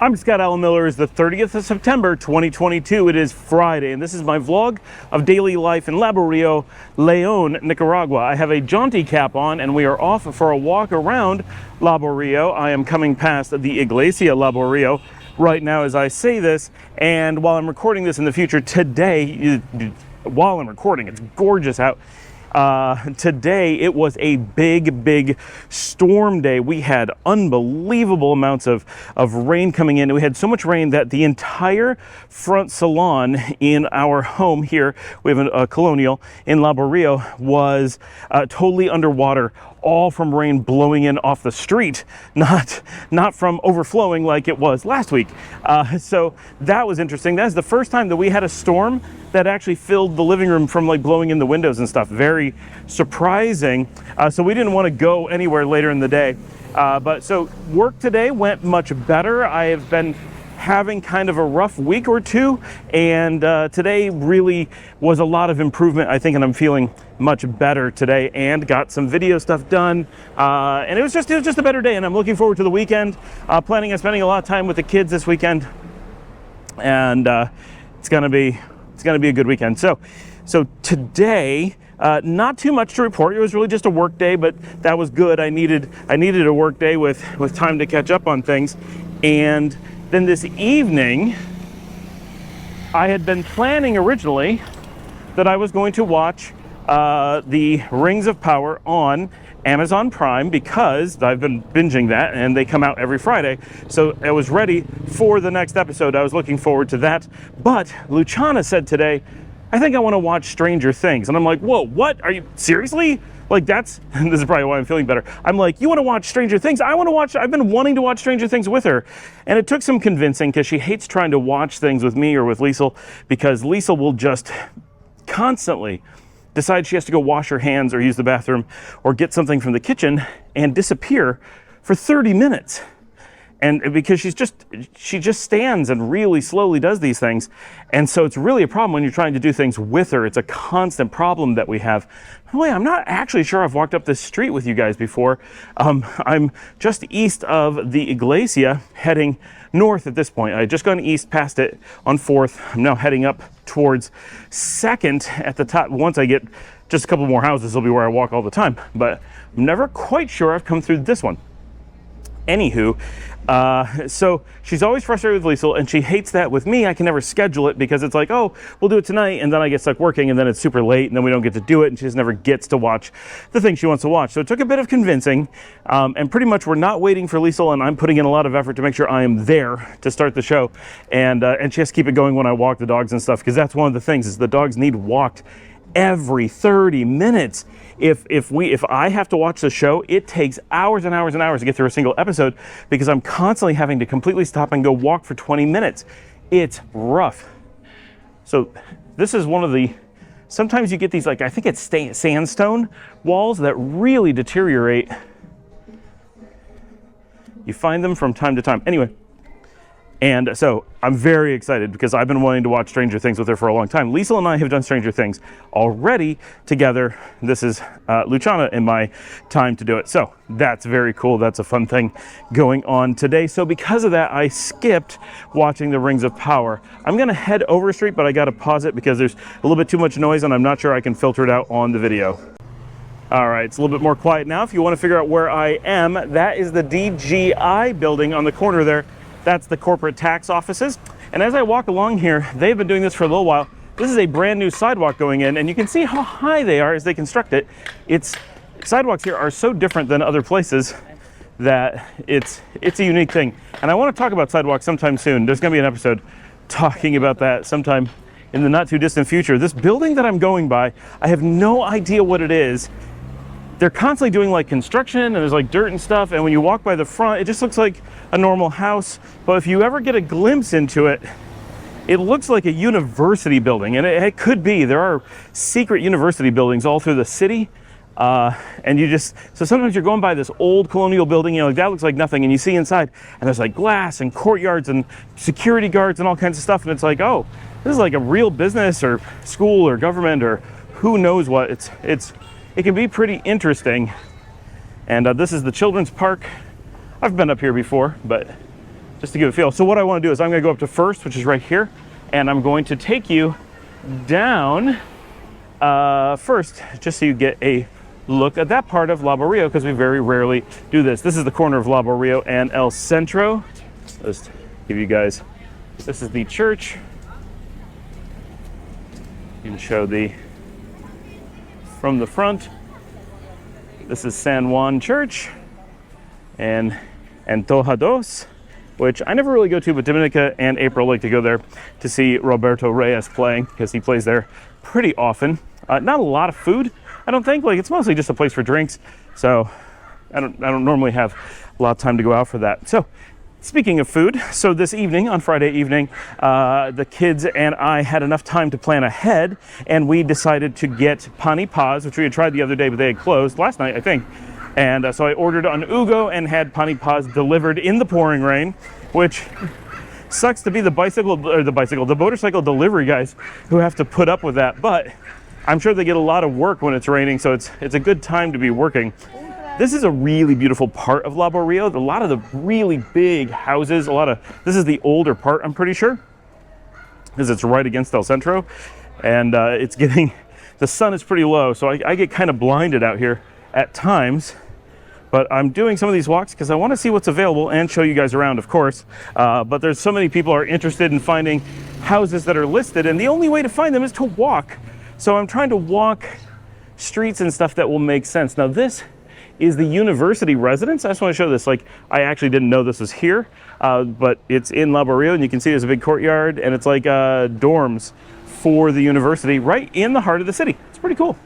I'm Scott Allen Miller. It's the 30th of September, 2022. It is Friday, and this is my vlog of daily life in Laborio, Leon, Nicaragua. I have a jaunty cap on, and we are off for a walk around Laborio. I am coming past the Iglesia Laborio right now as I say this, and while I'm recording this in the future today, while I'm recording, it's gorgeous out. Today it was a big storm day. We had unbelievable amounts of rain coming in. We had so much rain that the entire front salon in our home here, we have a colonial in Laborio, was totally underwater, all from rain blowing in off the street, not from overflowing like it was last week. So that was interesting. That's the first time that we had a storm that actually filled the living room from like blowing in the windows and stuff. Very surprising. So we didn't want to go anywhere later in the day. But so work today went much better. I have been having kind of a rough week or two, and today really was a lot of improvement, I think, and I'm feeling much better today and got some video stuff done. And it was just a better day, and I'm looking forward to the weekend. Planning on spending a lot of time with the kids this weekend, and it's gonna be a good weekend. So today, not too much to report. It was really just a work day, but that was good. I needed a work day with time to catch up on things. And then this evening, I had been planning originally that I was going to watch the Rings of Power on Amazon Prime, because I've been binging that and they come out every Friday. So I was ready for the next episode. I was looking forward to that. But Luciana said today, I think I want to watch Stranger Things. And I'm like, whoa, what? Are you seriously? Like, this is probably why I'm feeling better. I'm like, you want to watch Stranger Things? I've been wanting to watch Stranger Things with her. And it took some convincing, because she hates trying to watch things with me or with Liesel, because Liesel will just constantly decide she has to go wash her hands or use the bathroom or get something from the kitchen and disappear for 30 minutes. And because she just stands and really slowly does these things. And so it's really a problem when you're trying to do things with her. It's a constant problem that we have. By the way, I'm not actually sure I've walked up this street with you guys before. I'm just east of the Iglesia, heading north at this point. I had just gone east past it on 4th. I'm now heading up towards 2nd at the top. Once I get just a couple more houses, will be where I walk all the time. But I'm never quite sure I've come through this one. Anywho, so she's always frustrated with Liesel, and she hates that with me. I can never schedule it, because it's like, oh, we'll do it tonight, and then I get stuck working, and then it's super late, and then we don't get to do it, and she just never gets to watch the thing she wants to watch. So it took a bit of convincing, and pretty much we're not waiting for Liesel, and I'm putting in a lot of effort to make sure I am there to start the show, and she has to keep it going when I walk the dogs and stuff, because that's one of the things, is the dogs need walked every 30 minutes. If I have to watch the show, it takes hours and hours and hours to get through a single episode, because I'm constantly having to completely stop and go walk for 20 minutes. It's rough. So this is one of the, sometimes you get these, like, I think it's sandstone walls that really deteriorate. You find them from time to time. Anyway, and so I'm very excited, because I've been wanting to watch Stranger Things with her for a long time. Liesel and I have done Stranger Things already together. This is Luciana and my time to do it. So that's very cool. That's a fun thing going on today. So because of that, I skipped watching the Rings of Power. I'm going to head over the street, but I got to pause it because there's a little bit too much noise, and I'm not sure I can filter it out on the video. All right, it's a little bit more quiet now. If you want to figure out where I am, that is the DGI building on the corner there. That's the corporate tax offices. And as I walk along here, they've been doing this for a little while. This is a brand new sidewalk going in, and you can see how high they are as they construct it. Sidewalks here are so different than other places that it's a unique thing. And I want to talk about sidewalks sometime soon. There's going to be an episode talking about that sometime in the not too distant future. This building that I'm going by, I have no idea what it is. They're constantly doing like construction, and there's like dirt and stuff, and when you walk by the front, it just looks like a normal house. But if you ever get a glimpse into it, it looks like a university building, and it could be. There are secret university buildings all through the city, and so sometimes you're going by this old colonial building, like that looks like nothing, and you see inside, and there's like glass and courtyards and security guards and all kinds of stuff, and it's like, oh, this is like a real business or school or government or who knows what. It can be pretty interesting. And this is the children's park. I've been up here before, but just to give a feel. So what I want to do is I'm going to go up to First, which is right here, and I'm going to take you down First, just so you get a look at that part of La Barrio, because we very rarely do this. This is the corner of La Barrio and El Centro. Let's give you guys, this is the church. You can show from the front. This is San Juan Church and Antojados, which I never really go to, but Dominica and April like to go there to see Roberto Reyes playing, because he plays there pretty often. Not a lot of food, I don't think. Like, it's mostly just a place for drinks, so I don't normally have a lot of time to go out for that. So speaking of food, so this evening, on Friday evening, the kids and I had enough time to plan ahead, and we decided to get pani paz, which we had tried the other day, but they had closed last night, I think. And so I ordered on Ugo and had pani paz delivered in the pouring rain, which sucks to be the motorcycle delivery guys who have to put up with that. But I'm sure they get a lot of work when it's raining, so it's a good time to be working. This is a really beautiful part of La Barrio. A lot of the really big houses, this is the older part, I'm pretty sure, because it's right against El Centro, and the sun is pretty low, so I get kind of blinded out here at times. But I'm doing some of these walks because I want to see what's available and show you guys around, of course. But there's so many people are interested in finding houses that are listed, and the only way to find them is to walk. So I'm trying to walk streets and stuff that will make sense. Now this is the university residence. I just want to show this. Like, I actually didn't know this was here, but it's in La Barrio, and you can see there's a big courtyard, and it's like dorms for the university right in the heart of the city. It's pretty cool.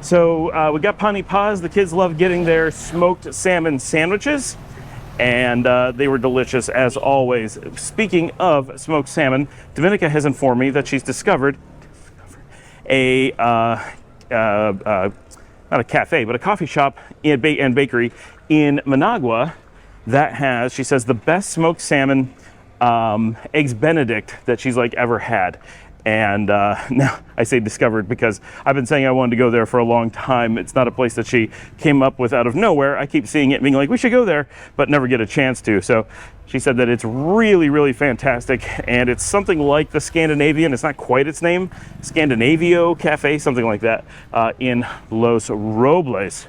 So we got pani paz. The kids love getting their smoked salmon sandwiches, and they were delicious as always. Speaking of smoked salmon, Dominica has informed me that she's discovered not a cafe, but a coffee shop and bakery in Managua that has, she says, the best smoked salmon eggs Benedict that she's like ever had. And now I say discovered because I've been saying I wanted to go there for a long time. It's not a place that she came up with out of nowhere. I keep seeing it being like, we should go there, but never get a chance to. So she said that it's really, really fantastic, and it's something like the Scandinavian. It's not quite its name, Scandinavio Cafe, something like that, in Los Robles.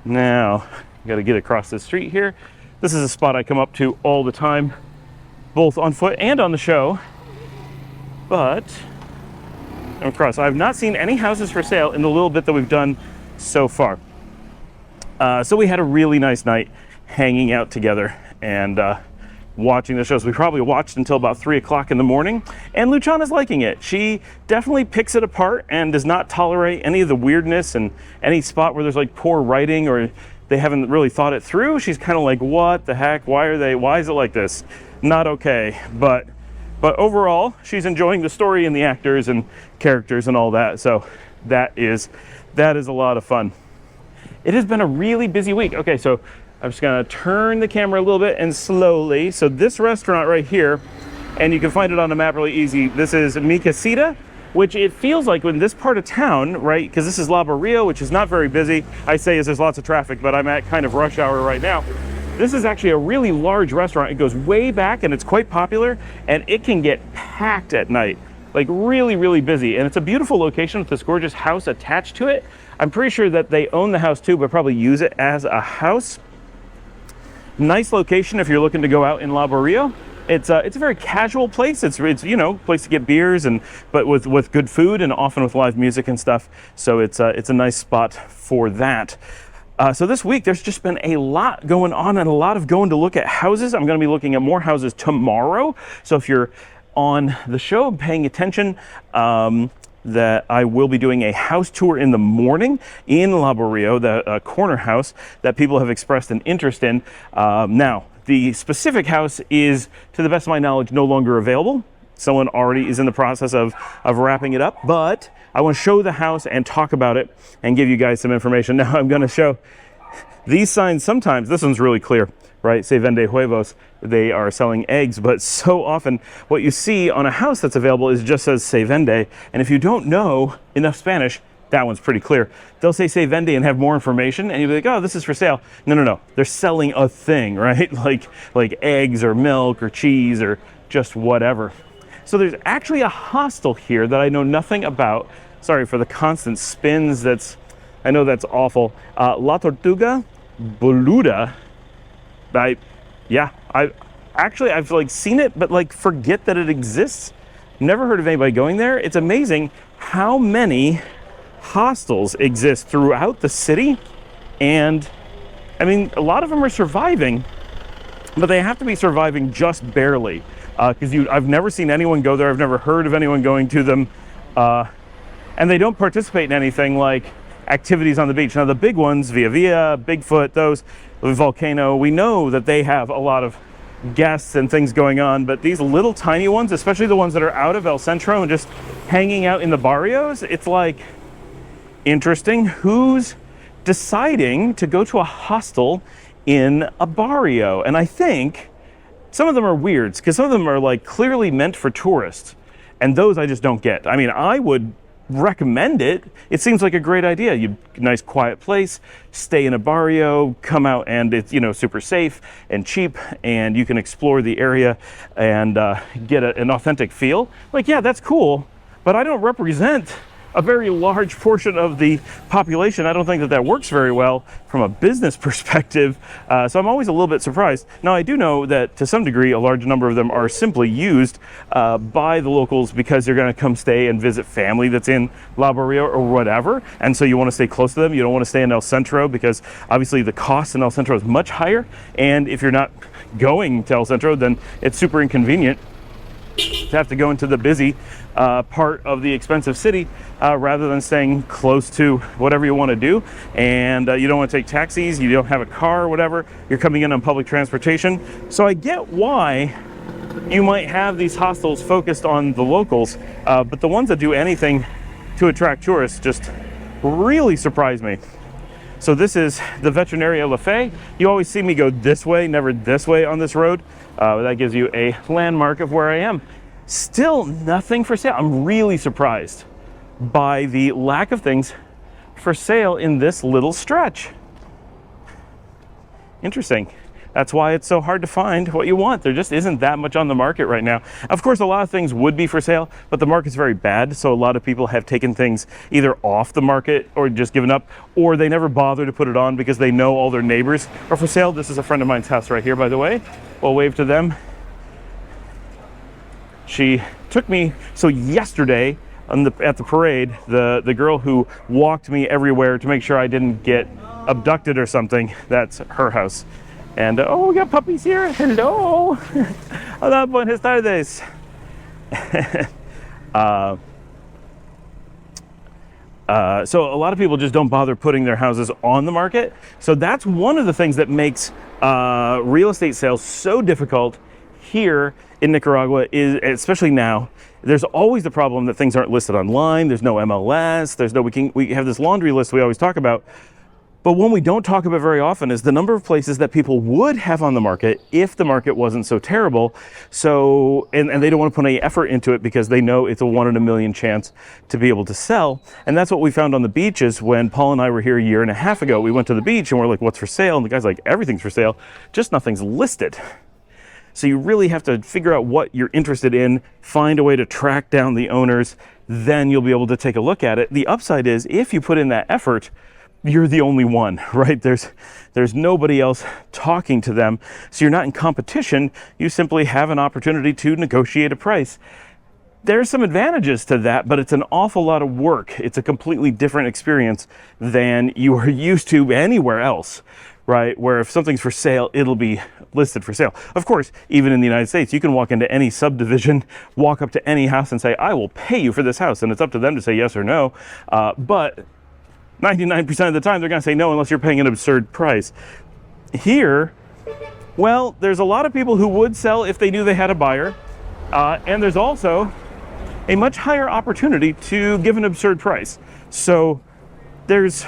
Now, I got to get across the street here. This is a spot I come up to all the time, both on foot and on the show. But I'm across. I've not seen any houses for sale in the little bit that we've done so far. So we had a really nice night hanging out together and watching the shows. We probably watched until about 3 o'clock in the morning, and Luciana's liking it. She definitely picks it apart and does not tolerate any of the weirdness and any spot where there's like poor writing or they haven't really thought it through. She's kind of like, what the heck? Why is it like this? Not okay. But overall, she's enjoying the story and the actors and characters and all that. So that is a lot of fun. It has been a really busy week. Okay, so I'm just gonna turn the camera a little bit and slowly. So this restaurant right here, and you can find it on the map really easy. This is Mi Casita, which it feels like in this part of town, right? Because this is La Barrio, which is not very busy. I say as there's lots of traffic, but I'm at kind of rush hour right now. This is actually a really large restaurant. It goes way back and it's quite popular, and it can get packed at night, like really, really busy. And it's a beautiful location with this gorgeous house attached to it. I'm pretty sure that they own the house too, but probably use it as a house. Nice location if you're looking to go out in La Barrio. It's a very casual place. It's place to get beers but with good food and often with live music and stuff. So it's a nice spot for that. So this week, there's just been a lot going on and a lot of going to look at houses. I'm going to be looking at more houses tomorrow. So if you're on the show paying attention, that I will be doing a house tour in the morning in La Barrio, the corner house that people have expressed an interest in. Now, the specific house is, to the best of my knowledge, no longer available. Someone already is in the process of wrapping it up, but I want to show the house and talk about it and give you guys some information. Now I'm going to show these signs. Sometimes this one's really clear, right? Se vende huevos. They are selling eggs, but so often what you see on a house that's available is just says se vende. And if you don't know enough Spanish, that one's pretty clear. They'll say se vende and have more information, and you'll be like, oh, this is for sale. No. They're selling a thing, right? Like eggs or milk or cheese or just whatever. So there's actually a hostel here that I know nothing about. Sorry for the constant spins. I know that's awful. La Tortuga Boluda. I've like seen it, but like forget that it exists. Never heard of anybody going there. It's amazing how many hostels exist throughout the city. And I mean, a lot of them are surviving, but they have to be surviving just barely. Because I've never seen anyone go there. I've never heard of anyone going to them. And they don't participate in anything like activities on the beach. Now the big ones, Via Via, Bigfoot, those, the Volcano, we know that they have a lot of guests and things going on, but these little tiny ones, especially the ones that are out of El Centro and just hanging out in the barrios, it's like, interesting, who's deciding to go to a hostel in a barrio? And I think some of them are weirds, because some of them are like clearly meant for tourists, and those I just don't get. I mean, I would recommend it. It seems like a great idea. Nice quiet place, stay in a barrio, come out, and it's, you know, super safe and cheap, and you can explore the area and get an authentic feel. Like, yeah, that's cool, but I don't represent a very large portion of the population. I don't think that works very well from a business perspective. So I'm always a little bit surprised. Now, I do know that to some degree, a large number of them are simply used by the locals because they're gonna come stay and visit family that's in La Barrio or whatever. And so you wanna stay close to them. You don't wanna stay in El Centro because obviously the cost in El Centro is much higher. And if you're not going to El Centro, then it's super inconvenient to have to go into the busy part of the expensive city rather than staying close to whatever you want to do. And you don't want to take taxis, you don't have a car or whatever, you're coming in on public transportation. So I get why you might have these hostels focused on the locals, but the ones that do anything to attract tourists just really surprise me. So this is the Veterinaria La Fe. You always see me go this way, never this way on this road. That gives you a landmark of where I am. Still nothing for sale. I'm really surprised by the lack of things for sale in this little stretch. Interesting. That's why it's so hard to find what you want. There just isn't that much on the market right now. Of course, a lot of things would be for sale, but the market's very bad. So a lot of people have taken things either off the market or just given up, or they never bother to put it on because they know all their neighbors are for sale. This is a friend of mine's house right here, by the way. We'll wave to them. She took me, so yesterday at the parade, the girl who walked me everywhere to make sure I didn't get abducted or something, that's her house. And oh, we got puppies here. Hello. Hola, buenas tardes. So a lot of people just don't bother putting their houses on the market. So that's one of the things that makes real estate sales so difficult here in Nicaragua, is especially now. There's always the problem that things aren't listed online. There's no MLS. There's no, we have this laundry list we always talk about. But one we don't talk about very often is the number of places that people would have on the market if the market wasn't so terrible. So, and they don't want to put any effort into it because they know it's a 1 in a million chance to be able to sell. And that's what we found on the beaches when Paul and I were here a year and a half ago. We went to the beach and we're like, what's for sale? And the guy's like, everything's for sale, just nothing's listed. So you really have to figure out what you're interested in, find a way to track down the owners, then you'll be able to take a look at it. The upside is if you put in that effort, you're the only one, right? There's nobody else talking to them. So you're not in competition. You simply have an opportunity to negotiate a price. There's some advantages to that, but it's an awful lot of work. It's a completely different experience than you are used to anywhere else, right? Where if something's for sale, it'll be listed for sale. Of course, even in the United States, you can walk into any subdivision, walk up to any house and say, I will pay you for this house. And it's up to them to say yes or no. But 99% of the time, they're going to say no unless you're paying an absurd price. Here, well, there's a lot of people who would sell if they knew they had a buyer. And there's also a much higher opportunity to give an absurd price. So the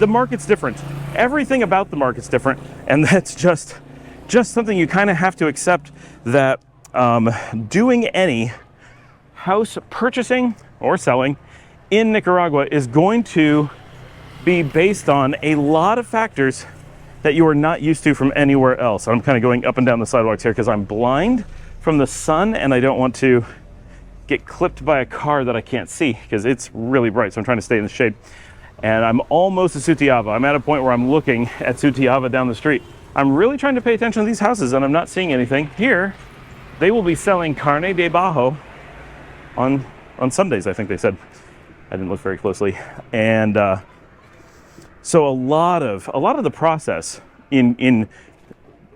market's different. Everything about the market's different. And that's just something you kind of have to accept, that doing any house purchasing or selling in Nicaragua is going to be based on a lot of factors that you are not used to from anywhere else. I'm kind of going up and down the sidewalks here because I'm blind from the sun and I don't want to get clipped by a car that I can't see because it's really bright, so I'm trying to stay in the shade. And I'm almost at Sutiaba. I'm at a point where I'm looking at Sutiaba down the street. I'm really trying to pay attention to these houses and I'm not seeing anything. Here, they will be selling carne de bajo on Sundays, I think they said. I didn't look very closely. And so a lot of the process in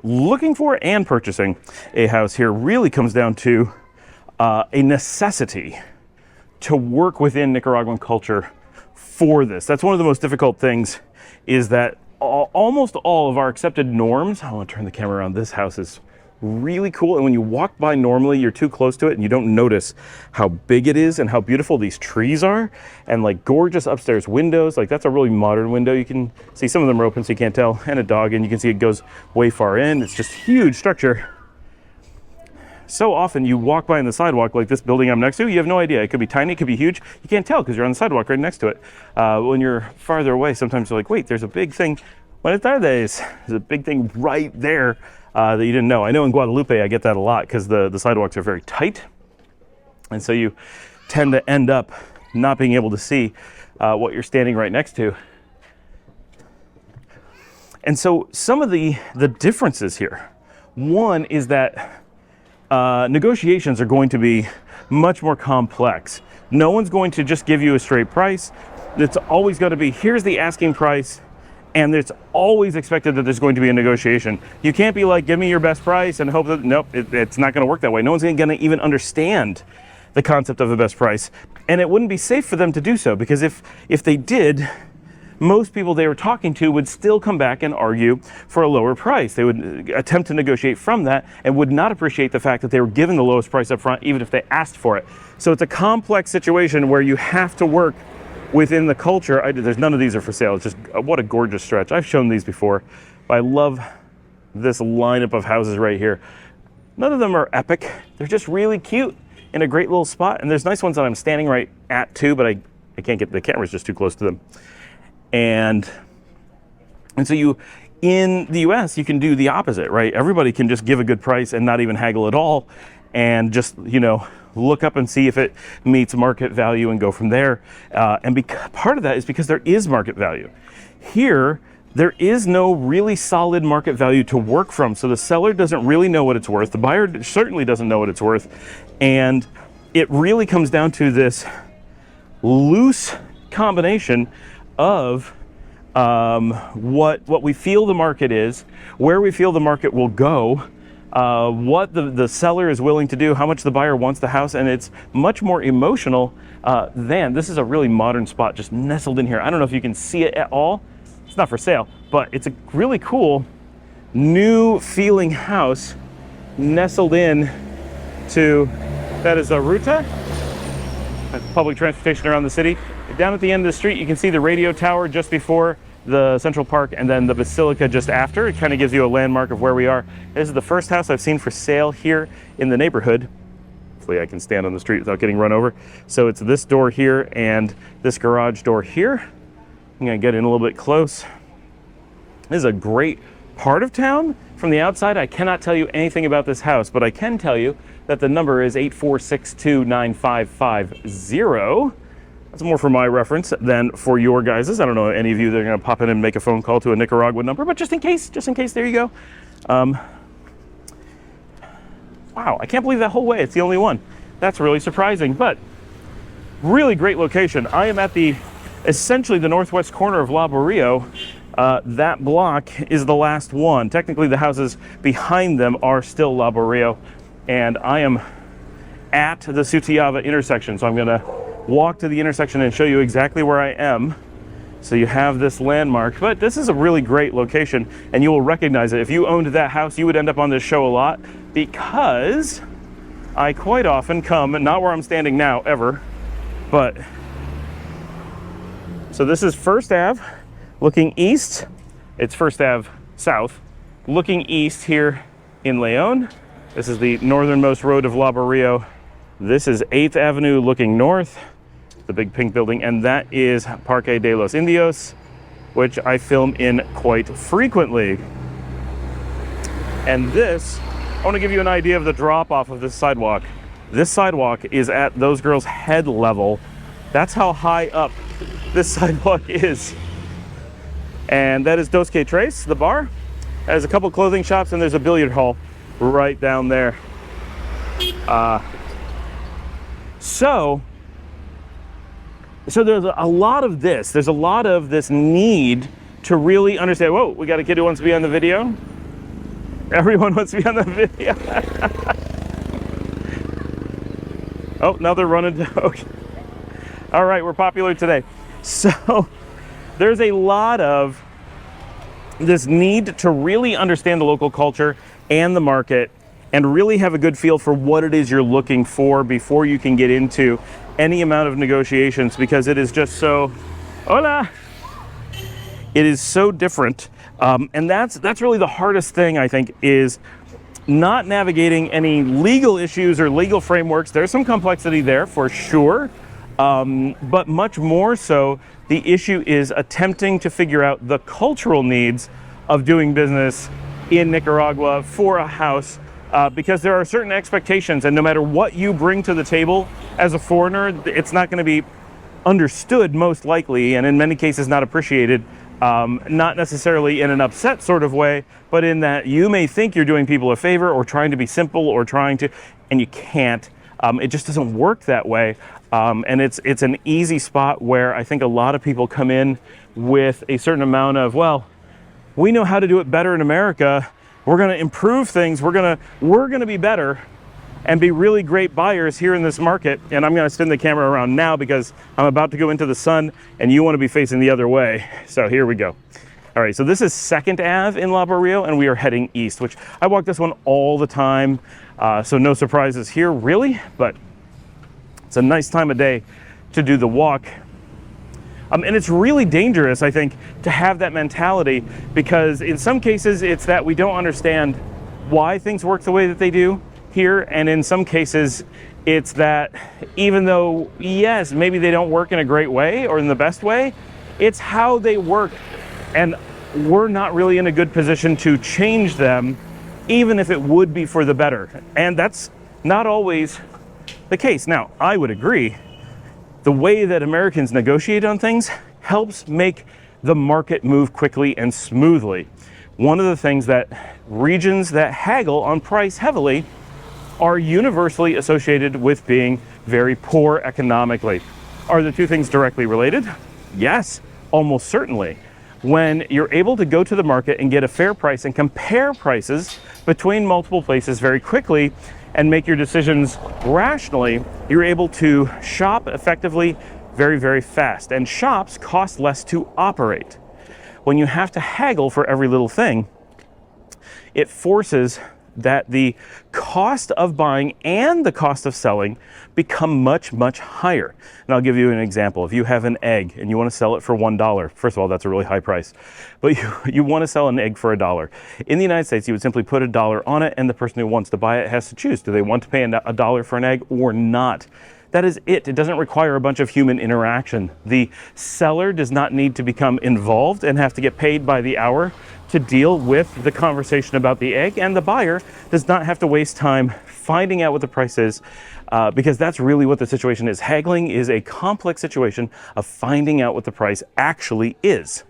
looking for and purchasing a house here really comes down to a necessity to work within Nicaraguan culture for this. That's one of the most difficult things, is that almost all of our accepted norms, I want to turn the camera around, this house is really cool, and when you walk by normally you're too close to it and you don't notice how big it is and how beautiful these trees are, and like gorgeous upstairs windows. Like that's a really modern window. You can see some of them are open so you can't tell, and a dog, and you can see it goes way far in. It's just huge structure. So often you walk by on the sidewalk, like this building I'm next to, you have no idea. It could be tiny, it could be huge. You can't tell because you're on the sidewalk right next to it. When you're farther away, sometimes you're like, wait, there's a big thing. Buenas tardes. There's a big thing right there that you didn't know. I know in Guadalupe I get that a lot because the sidewalks are very tight. And so you tend to end up not being able to see what you're standing right next to. And so some of the differences here. One is that negotiations are going to be much more complex. No one's going to just give you a straight price. It's always going to be, here's the asking price, and it's always expected that there's going to be a negotiation. You can't be like, give me your best price and hope that, nope, it's not going to work that way. No one's going to even understand the concept of the best price. And it wouldn't be safe for them to do so, because if they did, most people they were talking to would still come back and argue for a lower price. They would attempt to negotiate from that and would not appreciate the fact that they were given the lowest price up front, even if they asked for it. So it's a complex situation where you have to work within the culture. There's none of these are for sale. It's just, what a gorgeous stretch. I've shown these before, but I love this lineup of houses right here. None of them are epic. They're just really cute in a great little spot. And there's nice ones that I'm standing right at too, but I can't get, the camera's just too close to them. And so you, in the US, you can do the opposite, right? Everybody can just give a good price and not even haggle at all, and just, look up and see if it meets market value and go from there. And part of that is because there is market value. Here, there is no really solid market value to work from. So the seller doesn't really know what it's worth. The buyer certainly doesn't know what it's worth. And it really comes down to this loose combination of what we feel the market is, where we feel the market will go, what the seller is willing to do, how much the buyer wants the house, and it's much more emotional than, this is a really modern spot just nestled in here. I don't know if you can see it at all. It's not for sale, but it's a really cool new feeling house nestled in to, that is a ruta, public transportation around the city. Down at the end of the street, you can see the radio tower just before the Central Park, and then the Basilica just after. It kind of gives you a landmark of where we are. This is the first house I've seen for sale here in the neighborhood. Hopefully I can stand on the street without getting run over. So it's this door here and this garage door here. I'm gonna get in a little bit close. This is a great part of town. From the outside, I cannot tell you anything about this house, but I can tell you that the number is 84629550. That's more for my reference than for your guys's. I don't know any of you that are going to pop in and make a phone call to a Nicaraguan number, but just in case, there you go. Wow, I can't believe that whole way it's the only one. That's really surprising, but really great location. I am at essentially the northwest corner of La Barrio. That block is the last one. Technically, the houses behind them are still La Barrio, and I am at the Sutiaba intersection, so I'm going to walk to the intersection and show you exactly where I am, so you have this landmark. But this is a really great location, and you will recognize it. If you owned that house, you would end up on this show a lot, because I quite often come, not where I'm standing now ever, but so this is First Ave looking east. It's First Ave South looking east here in Leon. This is the northernmost road of La Barrio. This is 8th Avenue looking north. the big pink building, and that is Parque de los Indios, which I film in quite frequently. And this, I want to give you an idea of the drop off of this sidewalk. This sidewalk is at those girls' head level. That's how high up this sidewalk is. And that is Dos Que Tres, the bar. There's a couple clothing shops, and there's a billiard hall right down there. So there's a lot of this. There's a lot of this need to really understand, whoa, we got a kid who wants to be on the video. Everyone wants to be on the video. Oh, now they're running. Okay. All right, we're popular today. So there's a lot of this need to really understand the local culture and the market and really have a good feel for what it is you're looking for before you can get into any amount of negotiations, because it is just so, hola, it is so different. And that's really the hardest thing, I think, is not navigating any legal issues or legal frameworks. There's some complexity there for sure, but much more so, the issue is attempting to figure out the cultural needs of doing business in Nicaragua for a house, because there are certain expectations, and no matter what you bring to the table as a foreigner, it's not going to be understood most likely, and in many cases not appreciated. Not necessarily in an upset sort of way, but in that you may think you're doing people a favor or trying to be simple or trying to, and you can't. It just doesn't work that way. And it's an easy spot where I think a lot of people come in with a certain amount of, well, we know how to do it better in America. We're going to improve things. We're going to be better and be really great buyers here in this market. And I'm going to spin the camera around now because I'm about to go into the sun and you want to be facing the other way. So here we go. All right, so this is 2nd Ave in La Barrio, and we are heading east, which I walk this one all the time. So no surprises here really, but it's a nice time of day to do the walk. And it's really dangerous, I think, to have that mentality, because in some cases it's that we don't understand why things work the way that they do here, and in some cases it's that even though, yes, maybe they don't work in a great way or in the best way, it's how they work, and we're not really in a good position to change them, even if it would be for the better. And that's not always the case. Now, I would agree, the way that Americans negotiate on things helps make the market move quickly and smoothly. One of the things that regions that haggle on price heavily are universally associated with being very poor economically. Are the two things directly related? Yes, almost certainly. When you're able to go to the market and get a fair price and compare prices between multiple places very quickly and make your decisions rationally, you're able to shop effectively very, very fast. And shops cost less to operate. When you have to haggle for every little thing, it forces that the cost of buying and the cost of selling become much, much higher. And I'll give you an example. If you have an egg and you want to sell it for $1, first of all, that's a really high price, but you want to sell an egg for $1. In the United States, you would simply put $1 on it, and the person who wants to buy it has to choose. Do they want to pay $1 for an egg or not? That is it. It doesn't require a bunch of human interaction. The seller does not need to become involved and have to get paid by the hour to deal with the conversation about the egg, and the buyer does not have to waste time finding out what the price is, because that's really what the situation is. Haggling is a complex situation of finding out what the price actually is.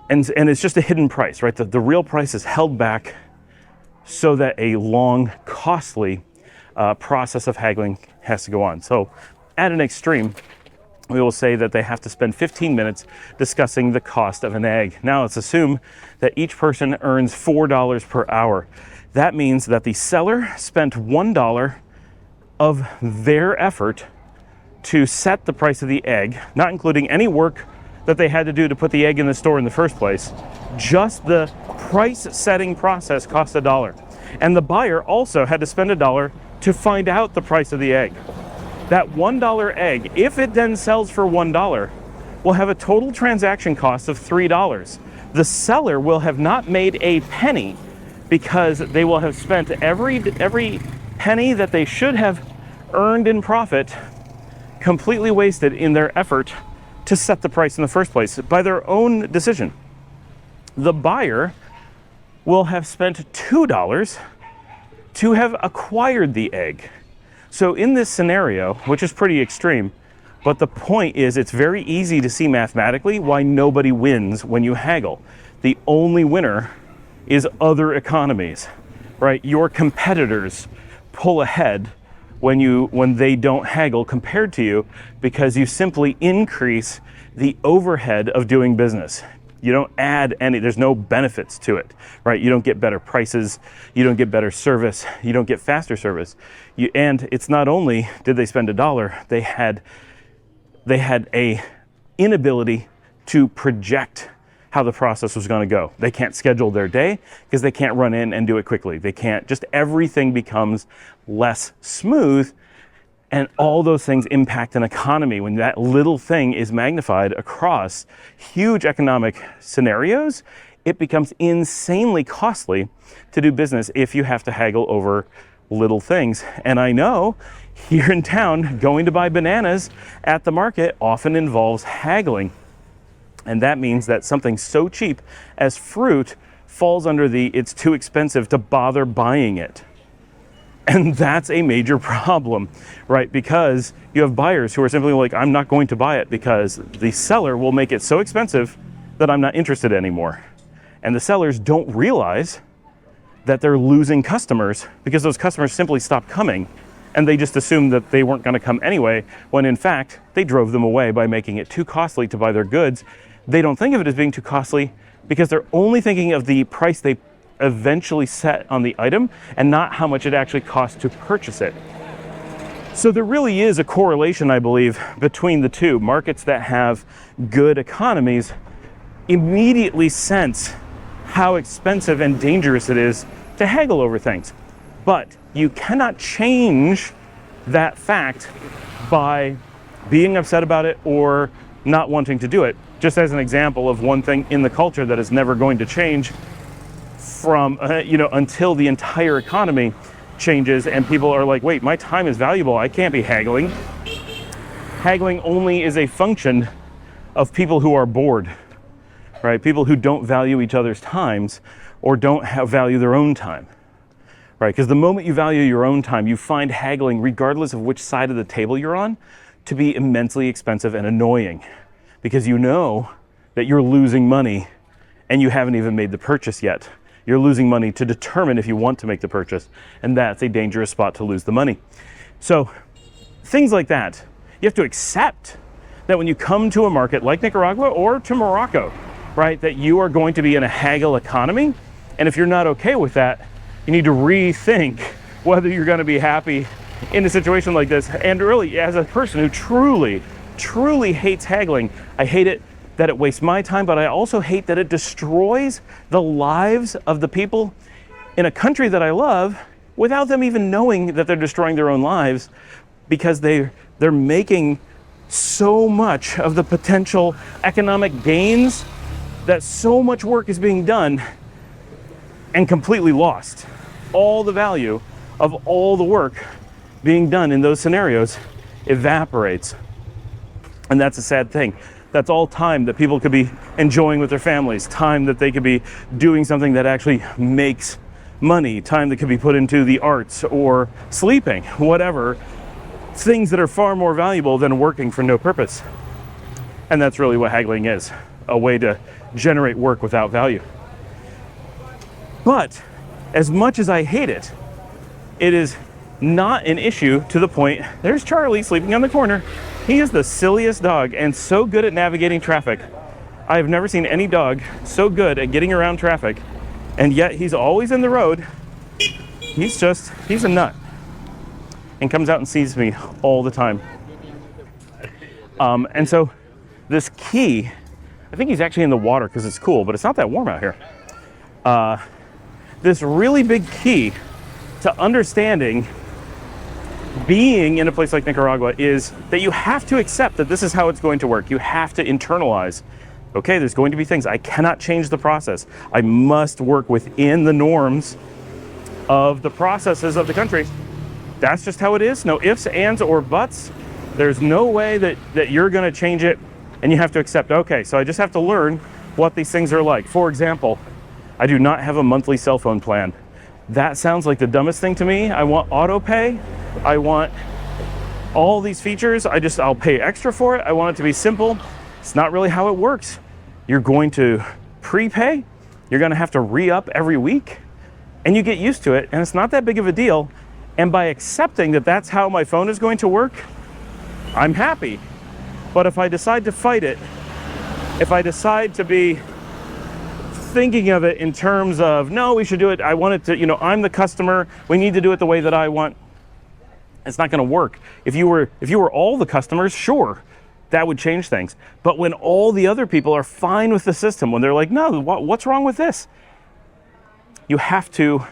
And it's just a hidden price, right? The real price is held back so that a long, costly process of haggling has to go on. So at an extreme, we will say that they have to spend 15 minutes discussing the cost of an egg. Now let's assume that each person earns $4 per hour. That means that the seller spent $1 of their effort to set the price of the egg, not including any work that they had to do to put the egg in the store in the first place. Just the price setting process cost $1. And the buyer also had to spend $1 to find out the price of the egg. That $1 egg, if it then sells for $1, will have a total transaction cost of $3. The seller will have not made a penny because they will have spent every penny that they should have earned in profit completely wasted in their effort to set the price in the first place by their own decision. The buyer will have spent $2 to have acquired the egg. So in this scenario, which is pretty extreme, but the point is it's very easy to see mathematically why nobody wins when you haggle. The only winner is other economies, right? Your competitors pull ahead when they don't haggle compared to you, because you simply increase the overhead of doing business. You don't add any, there's no benefits to it, right? You don't get better prices, you don't get better service, you don't get faster service. And it's not only did they spend $1, they had a inability to project how the process was going to go. They can't schedule their day because they can't run in and do it quickly. They can't, just everything becomes less smooth, and all those things impact an economy. When that little thing is magnified across huge economic scenarios, it becomes insanely costly to do business if you have to haggle over little things. And I know here in town, going to buy bananas at the market often involves haggling. And that means that something so cheap as fruit falls under the it's too expensive to bother buying it. And that's a major problem, right? Because you have buyers who are simply like, I'm not going to buy it because the seller will make it so expensive that I'm not interested anymore. And the sellers don't realize that they're losing customers because those customers simply stopped coming, and they just assumed that they weren't going to come anyway, when in fact they drove them away by making it too costly to buy their goods. They don't think of it as being too costly because they're only thinking of the price they eventually set on the item and not how much it actually costs to purchase it. So there really is a correlation, I believe, between the two. Markets that have good economies immediately sense how expensive and dangerous it is to haggle over things. But you cannot change that fact by being upset about it or not wanting to do it. Just as an example of one thing in the culture that is never going to change from, until the entire economy changes and people are like, wait, my time is valuable, I can't be haggling. Haggling only is a function of people who are bored, right? People who don't value each other's times or don't value their own time, right? Because the moment you value your own time, you find haggling, regardless of which side of the table you're on, to be immensely expensive and annoying, because you know that you're losing money and you haven't even made the purchase yet. You're losing money to determine if you want to make the purchase, and that's a dangerous spot to lose the money. So things like that, you have to accept that when you come to a market like Nicaragua or to Morocco, right, that you are going to be in a haggle economy. And if you're not okay with that, you need to rethink whether you're going to be happy in a situation like this. And really, as a person who truly hates haggling, I hate it that it wastes my time, but I also hate that it destroys the lives of the people in a country that I love without them even knowing that they're destroying their own lives, because they're making so much of the potential economic gains, that so much work is being done and completely lost. All the value of all the work being done in those scenarios evaporates. And that's a sad thing. That's all time that people could be enjoying with their families, time that they could be doing something that actually makes money, time that could be put into the arts or sleeping, whatever, things that are far more valuable than working for no purpose. And that's really what haggling is, a way to generate work without value. But as much as I hate it, it is not an issue to the point, there's Charlie sleeping on the corner. He is the silliest dog and so good at navigating traffic. I have never seen any dog so good at getting around traffic, and yet he's always in the road. He's a nut and comes out and sees me all the time. And so this key, I think he's actually in the water because it's cool, but it's not that warm out here. This really big key to understanding being in a place like Nicaragua is that you have to accept that this is how it's going to work. You have to internalize, okay, there's going to be things. I cannot change the process. I must work within the norms of the processes of the country. That's just how it is. No ifs, ands, or buts. There's no way that you're going to change it, and you have to accept, okay, so I just have to learn what these things are like. For example, I do not have a monthly cell phone plan. That sounds like the dumbest thing to me. I want auto pay. I want all these features. I'll pay extra for it. I want it to be simple. It's not really how it works. You're going to prepay. You're going to have to re-up every week, and you get used to it, and it's not that big of a deal. And by accepting that that's how my phone is going to work, I'm happy. But if I decide to fight it, if I decide to be thinking of it in terms of, no, we should do it, I want it to, I'm the customer, we need to do it the way that I want, it's not going to work. If you were all the customers, sure, that would change things. But when all the other people are fine with the system, when they're like, no, what's wrong with this? You have to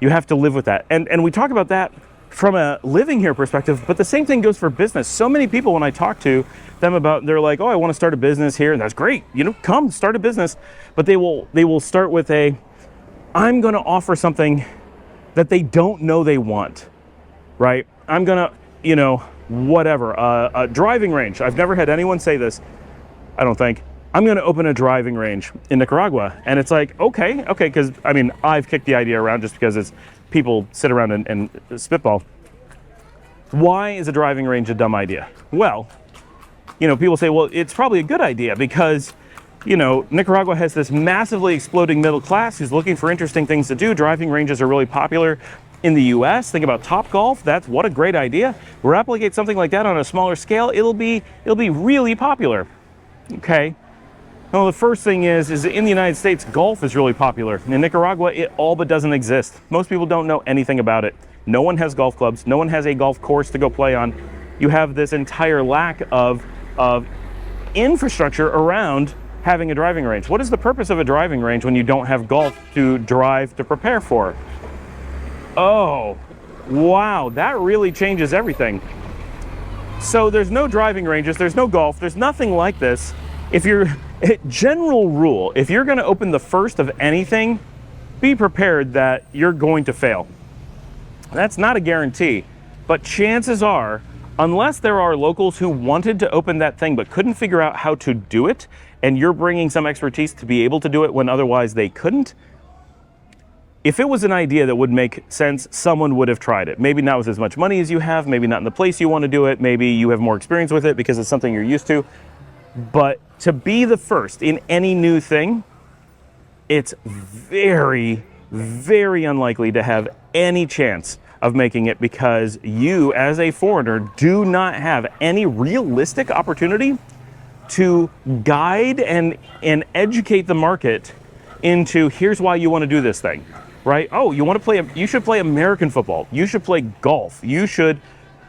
live with that. And we talk about that from a living here perspective, but the same thing goes for business. So many people, when I talk to them about, they're like, oh, I want to start a business here, and that's great, come start a business. But they will start with I'm going to offer something that they don't know they want, right? I'm going to, whatever, a driving range. I've never had anyone say this, I don't think. I'm going to open a driving range in Nicaragua. And it's like, okay, because, I've kicked the idea around just because it's people sit around and spitball. Why is a driving range a dumb idea? Well, people say, well, it's probably a good idea because, Nicaragua has this massively exploding middle class who's looking for interesting things to do. Driving ranges are really popular in the US. Think about Topgolf. What a great idea. Replicate something like that on a smaller scale. It'll be really popular. Okay. Well, the first thing is in the United States, golf is really popular. In Nicaragua, it all but doesn't exist. Most people don't know anything about it. No one has golf clubs. No one has a golf course to go play on. You have this entire lack of infrastructure around having a driving range. What is the purpose of a driving range when you don't have golf to drive to prepare for? Oh, wow, that really changes everything. So there's no driving ranges, there's no golf, there's nothing like this. General rule, if you're going to open the first of anything, be prepared that you're going to fail. That's not a guarantee, but chances are, unless there are locals who wanted to open that thing but couldn't figure out how to do it, and you're bringing some expertise to be able to do it when otherwise they couldn't, if it was an idea that would make sense, someone would have tried it. Maybe not with as much money as you have, maybe not in the place you want to do it, maybe you have more experience with it because it's something you're used to. But to be the first in any new thing, it's very, very unlikely to have any chance of making it because you, as a foreigner, do not have any realistic opportunity to guide and educate the market into here's why you want to do this thing, right? Oh, you should play American football. You should play golf. You should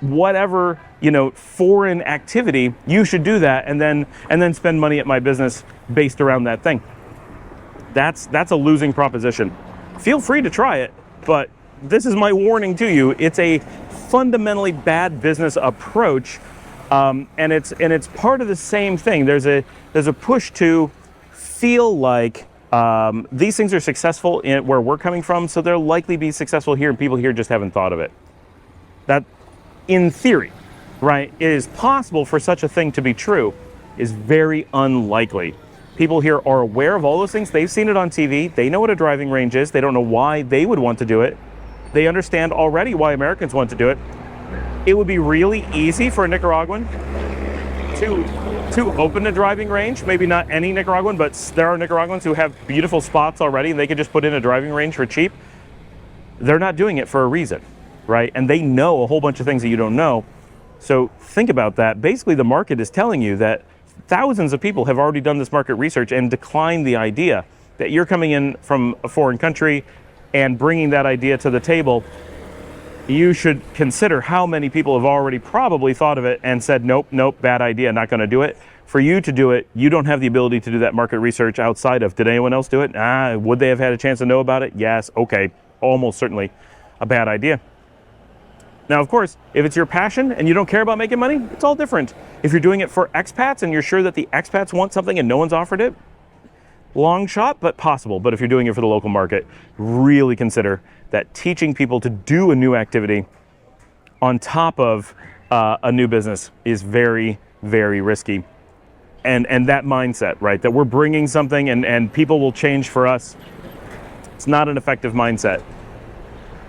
whatever, foreign activity, you should do that and then spend money at my business based around that thing. That's a losing proposition. Feel free to try it, but this is my warning to you. It's a fundamentally bad business approach, and it's part of the same thing. There's a push to feel like these things are successful in where we're coming from, so they'll likely be successful here, and people here just haven't thought of it. That, in theory, right, it is possible for such a thing to be true, is very unlikely. People here are aware of all those things. They've seen it on TV. They know what a driving range is. They don't know why they would want to do it. They understand already why Americans want to do it. It would be really easy for a Nicaraguan to open a driving range. Maybe not any Nicaraguan, but there are Nicaraguans who have beautiful spots already and they could just put in a driving range for cheap. They're not doing it for a reason, right? And they know a whole bunch of things that you don't know. So think about that. Basically, the market is telling you that thousands of people have already done this market research and declined the idea that you're coming in from a foreign country and bringing that idea to the table. You should consider how many people have already probably thought of it and said, nope, bad idea, not going to do it. For you to do it, you don't have the ability to do that market research outside of, did anyone else do it? Would they have had a chance to know about it? Yes, okay, almost certainly a bad idea. Now, of course, if it's your passion and you don't care about making money, it's all different. If you're doing it for expats and you're sure that the expats want something and no one's offered it, long shot, but possible. But if you're doing it for the local market, really consider that teaching people to do a new activity on top of a new business is very, very risky. And that mindset, right, that we're bringing something and people will change for us, it's not an effective mindset.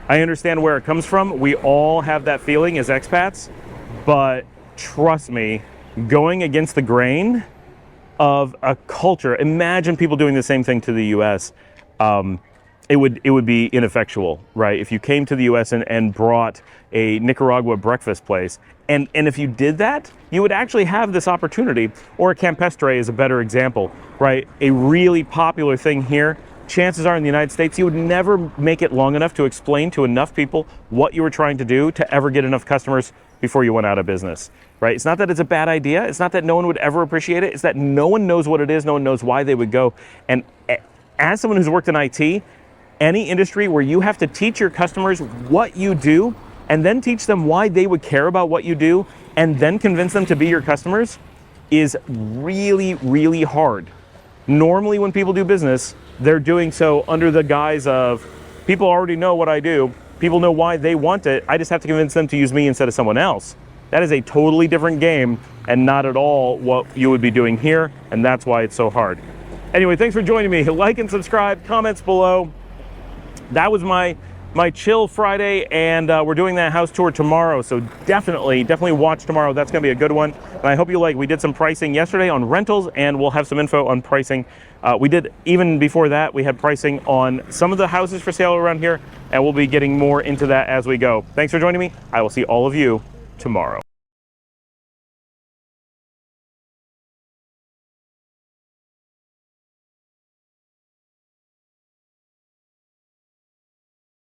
I understand where it comes from. We all have that feeling as expats, but trust me, going against the grain of a culture, imagine people doing the same thing to the US, it would be ineffectual, right? If you came to the US and brought a Nicaragua breakfast place, and if you did that, you would actually have this opportunity, or a campestre is a better example, right? A really popular thing here, chances are in the United States, you would never make it long enough to explain to enough people what you were trying to do to ever get enough customers before you went out of business, right? It's not that it's a bad idea. It's not that no one would ever appreciate it. It's that no one knows what it is. No one knows why they would go. And as someone who's worked in IT, any industry where you have to teach your customers what you do and then teach them why they would care about what you do and then convince them to be your customers is really, really hard. Normally when people do business, they're doing so under the guise of, people already know what I do, people know why they want it, I just have to convince them to use me instead of someone else. That is a totally different game and not at all what you would be doing here, and that's why it's so hard. Anyway, thanks for joining me. Like and subscribe, comments below. That was my chill Friday, and we're doing that house tour tomorrow, so definitely watch tomorrow. That's gonna be a good one, and I hope you like. We did some pricing yesterday on rentals, and we'll have some info on pricing. We did, even before that, we had pricing on some of the houses for sale around here, and we'll be getting more into that as we go. Thanks for joining me. I will see all of you tomorrow.